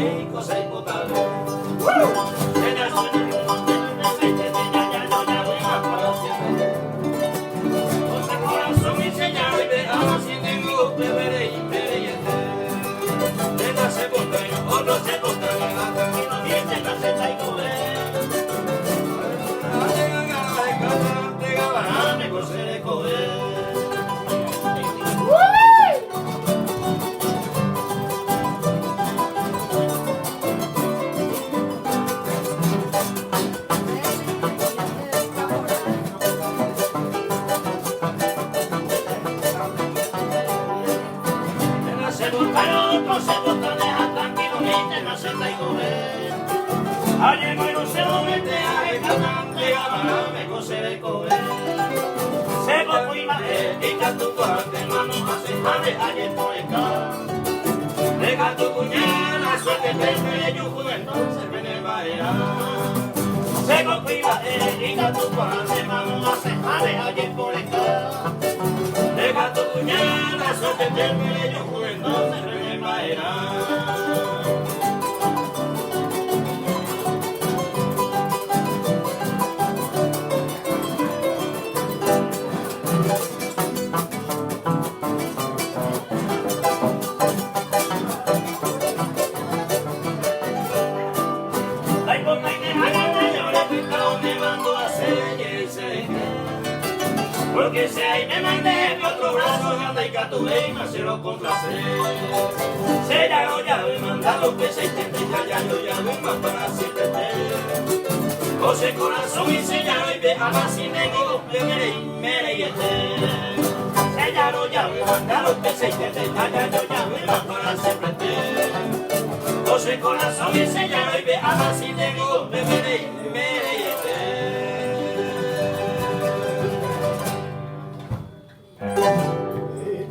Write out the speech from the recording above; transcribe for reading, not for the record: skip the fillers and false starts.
México se potable. Ayer bueno se lo mete a escalante, a me cose de coger. Se lo fui más y canto por ante mano, hace jale ayer por el carro. De gato cuñada, suerte de yuju, entonces me va a ir. Se lo fui más y canto por ante mano, hace jale ayer por el carro. De gato cuñada, suerte de yuju, entonces me va a ir. Porque si ahí me mandé mi otro brazo, anda y catué y me se lo complacé. Se ya lo llave, manda lo que se intente, ya yo llave más para siempre. José corazón y sellado y veja si me digo, me se ya lo llave, manda lo que se intente, ya yo llave más para siempre. José corazón y sellado.